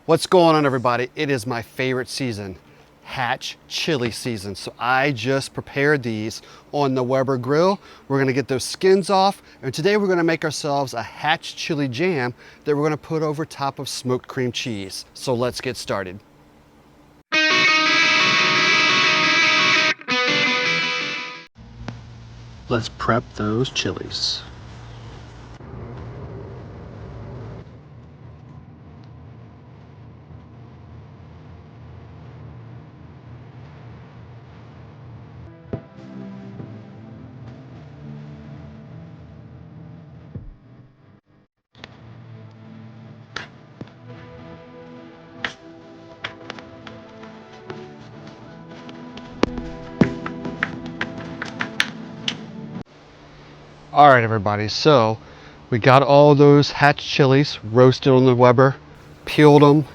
What's going on, everybody? It is my favorite season, Hatch Chile season. So I just prepared these on the Weber grill. We're gonna get those skins off, and today we're gonna make ourselves a Hatch Chile Jam that we're gonna put over top of smoked cream cheese. So let's get started. Let's prep those chilies. All right, everybody, so we got all those Hatch chilies roasted on the Weber, peeled them,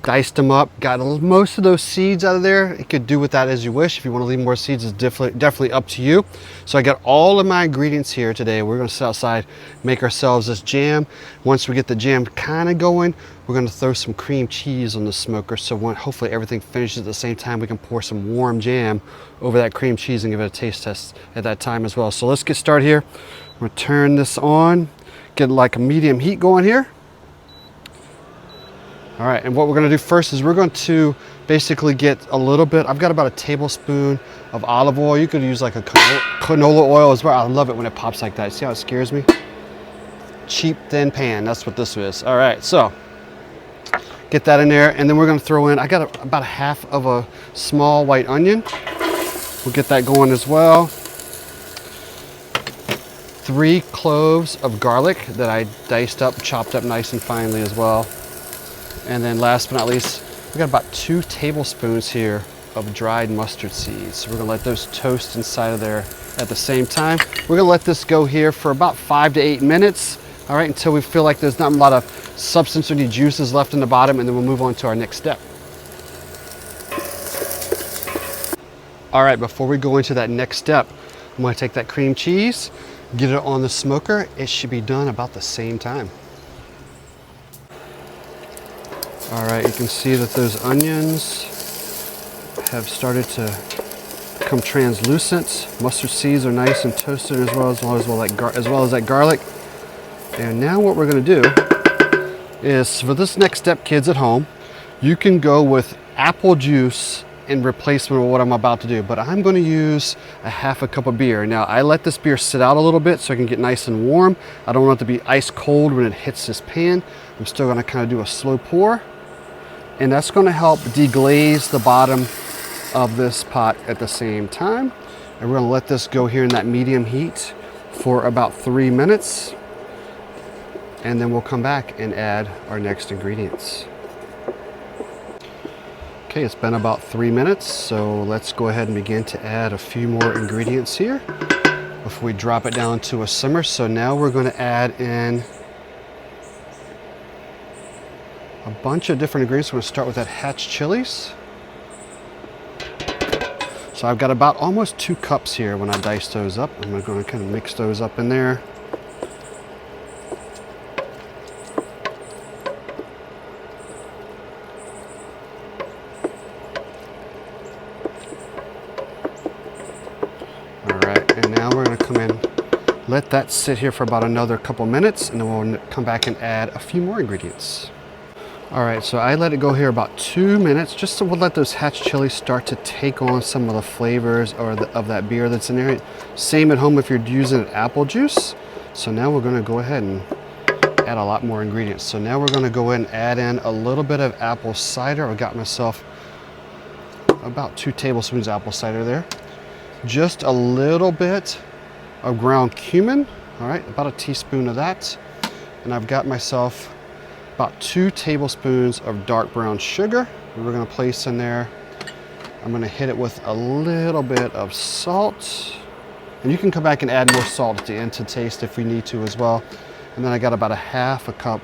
diced them up, got most of those seeds out of there. You could do with that as you wish. If you want to leave more seeds, it's definitely up to you. So I got all of my ingredients here today. We're gonna sit outside, make ourselves this jam. Once we get the jam kind of going, we're gonna throw some cream cheese on the smoker. So hopefully everything finishes at the same time, we can pour some warm jam over that cream cheese and give it a taste test at that time as well. So let's get started here. I'm gonna turn this on, get like a medium heat going here. All right, and what we're gonna do first is we're going to basically get a little bit, I've got about a tablespoon of olive oil. You could use like a canola oil as well. I love it when it pops like that. See how it scares me? Cheap thin pan, that's what this is. All right, so get that in there, and then we're gonna throw in, I got about half of a small white onion. We'll get that going as well. 3 cloves of garlic that I diced up, chopped up nice and finely as well. And then last but not least, we got about 2 tablespoons here of dried mustard seeds. So we're gonna let those toast inside of there at the same time. We're gonna let this go here for about 5 to 8 minutes, all right, until we feel like there's not a lot of substance or any juices left in the bottom, and then we'll move on to our next step. All right, before we go into that next step, I'm gonna take that cream cheese, get it on the smoker. It should be done about the same time. All right, you can see that those onions have started to become translucent. Mustard seeds are nice and toasted as well as that garlic. And now what we're gonna do is, for this next step, kids at home, you can go with apple juice in replacement of what I'm about to do, but I'm gonna use a half a cup of beer. Now, I let this beer sit out a little bit so I can get nice and warm. I don't want it to be ice cold when it hits this pan. I'm still gonna kind of do a slow pour. And that's gonna help deglaze the bottom of this pot at the same time. And we're gonna let this go here in that medium heat for about 3 minutes. And then we'll come back and add our next ingredients. Okay, it's been about 3 minutes, so let's go ahead and begin to add a few more ingredients here before we drop it down to a simmer. So now we're gonna add in a bunch of different ingredients. We're gonna start with that Hatch chilies. So I've got about almost 2 cups here when I dice those up. I'm gonna kind of mix those up in there. All right, and now we're gonna come in, let that sit here for about another couple minutes, and then we'll come back and add a few more ingredients. All right, so I let it go here about 2 minutes, just to let those Hatch chilies start to take on some of the flavors of that beer that's in there. Same at home if you're using apple juice. So now we're gonna go ahead and add a lot more ingredients. So now we're gonna go ahead and add in a little bit of apple cider. I got myself about 2 tablespoons of apple cider there. Just a little bit of ground cumin, all right, about a teaspoon of that. And I've got myself about 2 tablespoons of dark brown sugar. We're gonna place in there. I'm gonna hit it with a little bit of salt. And you can come back and add more salt at the end to taste if we need to as well. And then I got about a half a cup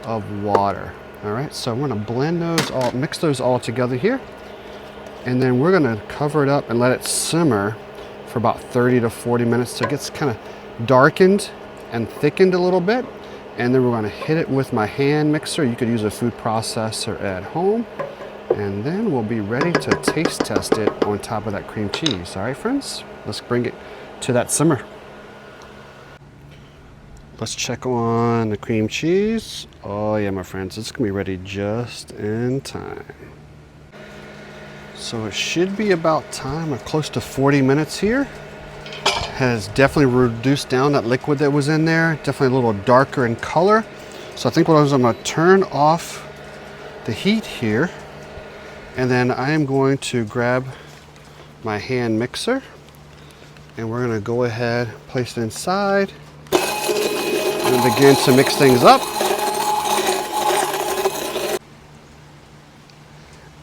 of water. All right, so I'm gonna blend those all, mix those all together here. And then we're gonna cover it up and let it simmer for about 30 to 40 minutes so it gets kind of darkened and thickened a little bit. And then we're gonna hit it with my hand mixer. You could use a food processor at home. And then we'll be ready to taste test it on top of that cream cheese. All right, friends, let's bring it to that simmer. Let's check on the cream cheese. Oh yeah, my friends, it's gonna be ready just in time. So it should be about time, or close to 40 minutes here. Has definitely reduced down that liquid that was in there. Definitely a little darker in color. So I think what I'm gonna turn off the heat here. And then I am going to grab my hand mixer and we're gonna go ahead, place it inside and begin to mix things up.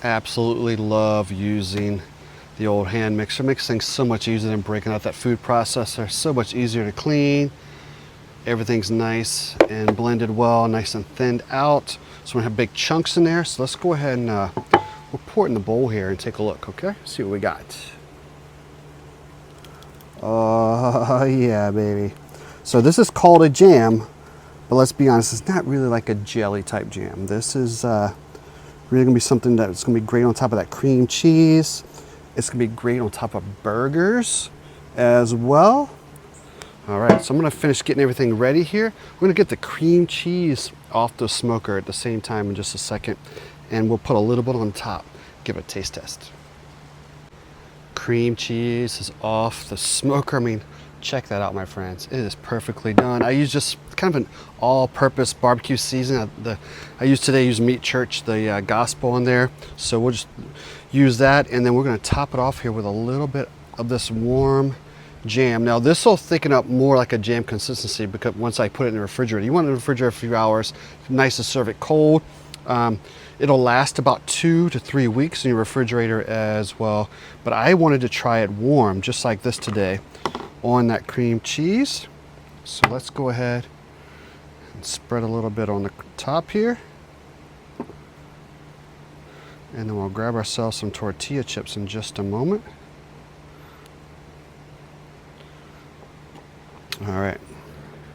Absolutely love using the old hand mixer. It makes things so much easier than breaking out that food processor. So much easier to clean. Everything's nice and blended well, nice and thinned out. So we have big chunks in there. So let's go ahead and we'll pour it in the bowl here and take a look, okay? See what we got. Oh yeah, baby. So this is called a jam, but let's be honest, it's not really like a jelly type jam. This is really gonna be something that's gonna be great on top of that cream cheese. It's gonna be great on top of burgers as well. All right, so I'm gonna finish getting everything ready here. We're gonna get the cream cheese off the smoker at the same time in just a second, and we'll put a little bit on top, give it a taste test. Cream cheese is off the smoker. I mean, check that out, my friends. It is perfectly done. I use just kind of an all-purpose barbecue seasoning. I use Meat Church, the gospel in there. So we'll just use that, and then we're gonna top it off here with a little bit of this warm jam. Now this will thicken up more like a jam consistency because once I put it in the refrigerator. You want it in the refrigerator for a few hours. Nice to serve it cold. It'll last about 2 to 3 weeks in your refrigerator as well. But I wanted to try it warm, just like this today, on that cream cheese. So let's go ahead and spread a little bit on the top here. And then we'll grab ourselves some tortilla chips in just a moment. All right,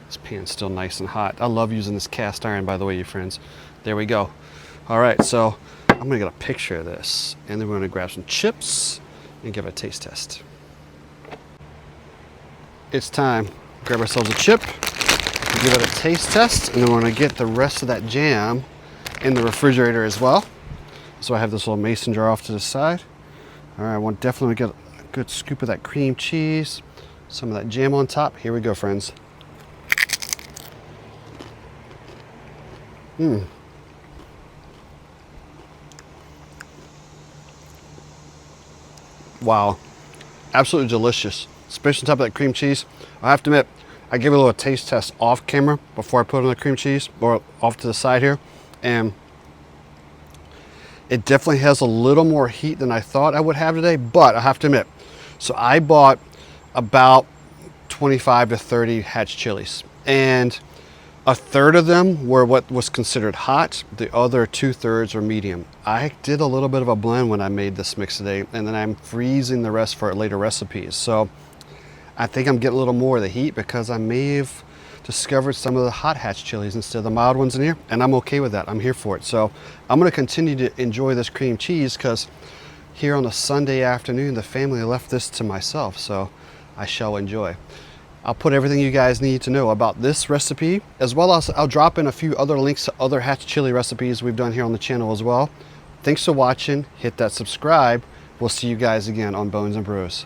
this pan's still nice and hot. I love using this cast iron, by the way, you friends. There we go. All right, so I'm gonna get a picture of this, and then we're gonna grab some chips and give it a taste test. It's time. Grab ourselves a chip, give it a taste test, and then we're gonna get the rest of that jam in the refrigerator as well. So I have this little mason jar off to the side. All right, I want definitely get a good scoop of that cream cheese, some of that jam on top. Here we go, friends. Wow, absolutely delicious, especially on top of that cream cheese. I have to admit, I gave it a little taste test off camera before I put it on the cream cheese, or off to the side here, and it definitely has a little more heat than I thought I would have today, but I have to admit, so I bought about 25 to 30 Hatch chilies, and a third of them were what was considered hot. The other 2/3 are medium. I did a little bit of a blend when I made this mix today, and then I'm freezing the rest for later recipes. So I think I'm getting a little more of the heat because I may have discovered some of the hot Hatch chilies instead of the mild ones in here, and I'm okay with that. I'm here for it. So I'm gonna continue to enjoy this cream cheese because here on a Sunday afternoon, the family left this to myself, so I shall enjoy. I'll put everything you guys need to know about this recipe, as well as I'll drop in a few other links to other Hatch chili recipes we've done here on the channel as well. Thanks for watching. Hit that subscribe. We'll see you guys again on Bones and Brews.